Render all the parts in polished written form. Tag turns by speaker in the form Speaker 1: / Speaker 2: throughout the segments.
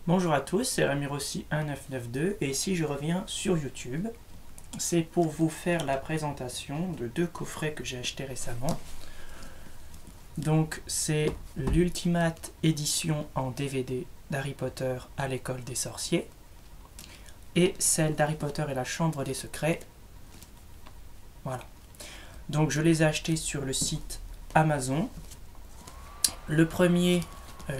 Speaker 1: Bonjour à tous, c'est Ramirossi1992 et ici je reviens sur YouTube. C'est pour vous faire la présentation de deux coffrets que j'ai achetés récemment. Donc c'est l'Ultimate édition en DVD d'Harry Potter à l'école des sorciers et celle d'Harry Potter et la chambre des secrets. Voilà. Donc je les ai achetés sur le site Amazon. Le premier,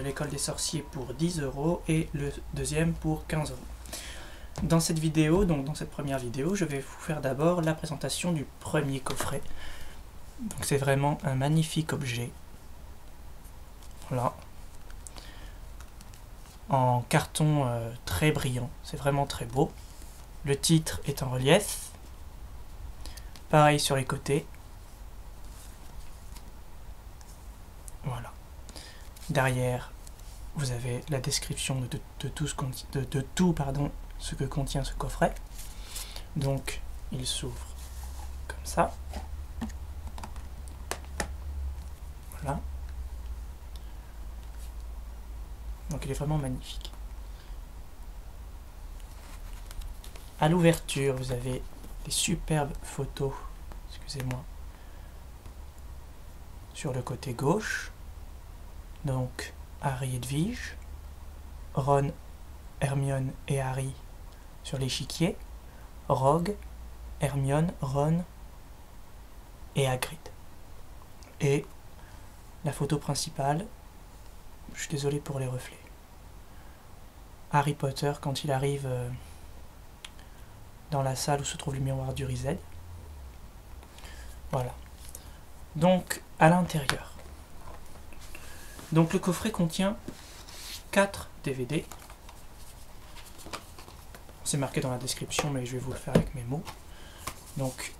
Speaker 1: l'école des sorciers, pour 10 € et le deuxième pour 15 €. Dans cette vidéo, donc dans cette première vidéo, je vais vous faire d'abord la présentation du premier coffret. Donc c'est vraiment un magnifique objet. Voilà. En carton très brillant, c'est vraiment très beau. Le titre est en relief. Pareil sur les côtés. Voilà. Derrière, vous avez la description de tout ce que contient ce coffret. Donc, il s'ouvre comme ça. Voilà. Donc, il est vraiment magnifique. À l'ouverture, vous avez des superbes photos, excusez-moi, sur le côté gauche. Donc, Harry et Edwige, Ron, Hermione et Harry sur l'échiquier, Rogue, Hermione, Ron et Hagrid. Et la photo principale, je suis désolé pour les reflets, Harry Potter quand il arrive dans la salle où se trouve le miroir du Riséd. Voilà. Donc, à l'intérieur. Donc le coffret contient 4 DVD. C'est marqué dans la description, mais je vais vous le faire avec mes mots. Donc,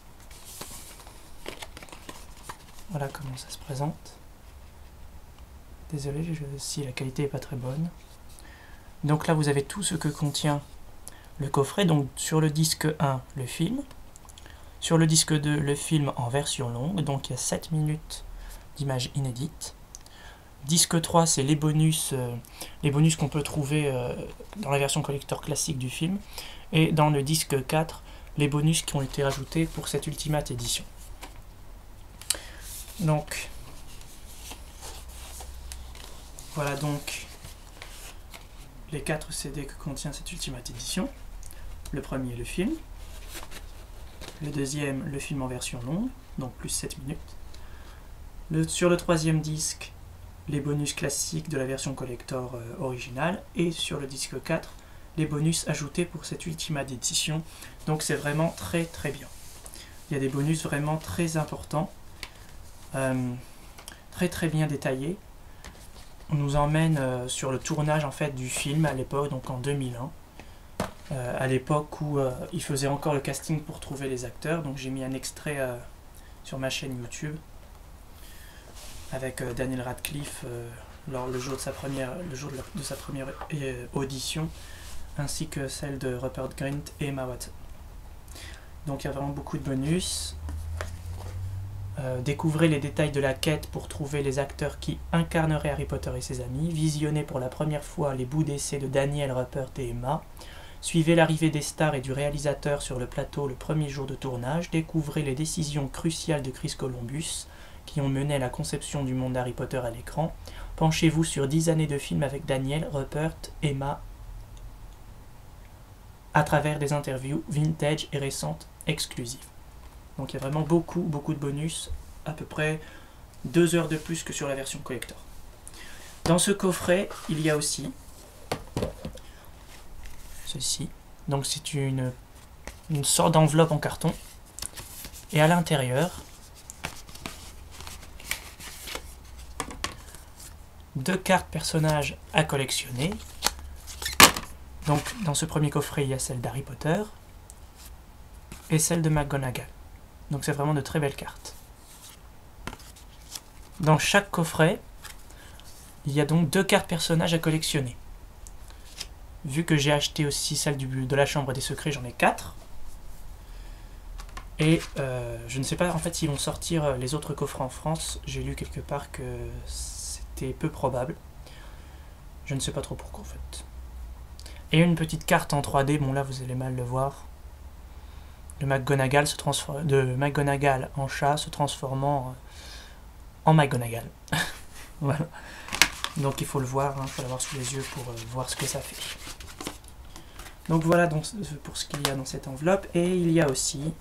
Speaker 1: voilà comment ça se présente. Désolé si la qualité n'est pas très bonne. Donc là, vous avez tout ce que contient le coffret. Donc sur le disque 1, le film. Sur le disque 2, le film en version longue. Donc il y a 7 minutes d'images inédites. Disque 3, c'est les bonus qu'on peut trouver dans la version collector classique du film. Et dans le disque 4, les bonus qui ont été rajoutés pour cette Ultimate édition. Donc, voilà donc les 4 CD que contient cette Ultimate édition. Le premier, le film. Le deuxième, le film en version longue, donc plus 7 minutes. Sur le troisième disque, les bonus classiques de la version collector originale, et sur le disque 4, les bonus ajoutés pour cette Ultimate édition. Donc c'est vraiment très très bien. Il y a des bonus vraiment très importants, très très bien détaillés. On nous emmène sur le tournage en fait du film à l'époque, donc en 2001, à l'époque où il faisait encore le casting pour trouver les acteurs. Donc j'ai mis un extrait sur ma chaîne YouTube avec Daniel Radcliffe le jour de sa première audition, ainsi que celle de Rupert Grint et Emma Watson. Donc il y a vraiment beaucoup de bonus. Découvrez les détails de la quête pour trouver les acteurs qui incarneraient Harry Potter et ses amis. Visionnez pour la première fois les bouts d'essai de Daniel, Rupert et Emma. Suivez l'arrivée des stars et du réalisateur sur le plateau le premier jour de tournage. Découvrez les décisions cruciales de Chris Columbus qui ont mené à la conception du monde d'Harry Potter à l'écran. Penchez-vous sur 10 années de films avec Daniel, Rupert, Emma, à travers des interviews vintage et récentes exclusives. Donc il y a vraiment beaucoup de bonus, à peu près 2 heures de plus que sur la version collector. Dans ce coffret, il y a aussi ceci. Donc c'est une sorte d'enveloppe en carton. Et à l'intérieur, 2 cartes personnages à collectionner. Donc dans ce premier coffret, il y a celle d'Harry Potter et celle de McGonagall. Donc c'est vraiment de très belles cartes. Dans chaque coffret, il y a donc 2 cartes personnages à collectionner. Vu que j'ai acheté aussi celle de la chambre des secrets, j'en ai 4. Et je ne sais pas en fait s'ils vont sortir les autres coffrets en France. J'ai lu quelque part que c'était peu probable. Je ne sais pas trop pourquoi en fait. Et une petite carte en 3D, bon là vous allez mal le voir, de McGonagall, en chat se transformant en McGonagall. Voilà. Donc il faut le voir, il faut l'avoir sous les yeux pour voir ce que ça fait. Donc voilà donc, pour ce qu'il y a dans cette enveloppe. Et il y a aussi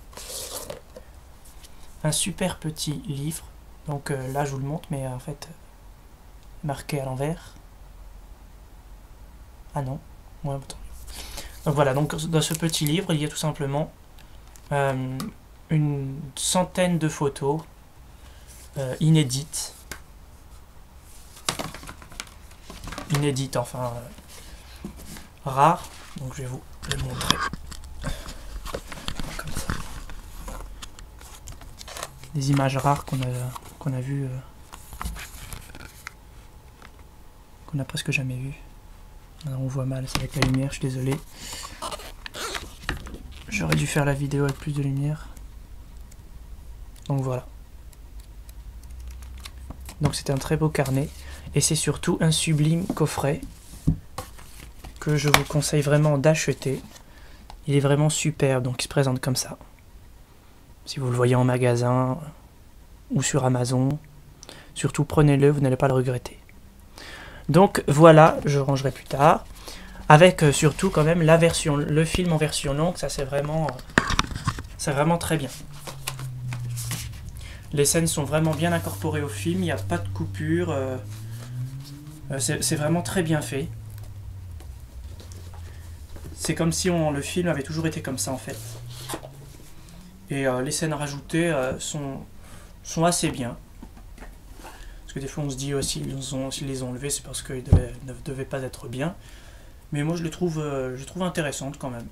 Speaker 1: un super petit livre. Donc là je vous le montre, mais en fait marqué à l'envers. Ah non, ouais, attends. Donc voilà, donc dans ce petit livre il y a tout simplement une centaine de photos inédites, enfin rares. Donc je vais vous le montrer comme ça. Des images rares qu'on a vues, qu'on a presque jamais vues. Alors on voit mal, c'est avec la lumière, je suis désolé. J'aurais dû faire la vidéo avec plus de lumière. Donc voilà. Donc c'est un très beau carnet. Et c'est surtout un sublime coffret que je vous conseille vraiment d'acheter. Il est vraiment superbe, donc il se présente comme ça. Si vous le voyez en magasin ou sur Amazon, surtout prenez-le, vous n'allez pas le regretter. Donc voilà, je rangerai plus tard. Avec surtout quand même le film en version longue, ça c'est vraiment très bien. Les scènes sont vraiment bien incorporées au film, il n'y a pas de coupure, c'est vraiment très bien fait. C'est comme si le film avait toujours été comme ça en fait. Et les scènes rajoutées sont assez bien. Parce que des fois on se dit aussi s'ils les ont enlevés c'est parce qu'ils ne devaient pas être bien. Mais moi je les trouve intéressantes quand même.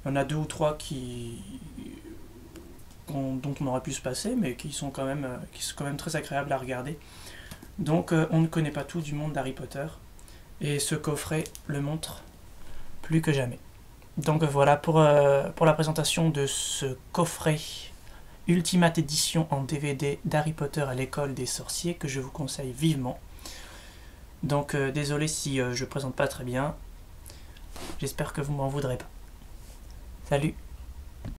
Speaker 1: Il y en a 2 ou 3 dont on aurait pu se passer, mais qui sont quand même très agréables à regarder. Donc on ne connaît pas tout du monde d'Harry Potter. Et ce coffret le montre plus que jamais. Donc voilà pour la présentation de ce coffret Ultimate Edition en DVD d'Harry Potter à l'école des sorciers que je vous conseille vivement. Donc désolé si je présente pas très bien. J'espère que vous m'en voudrez pas. Salut!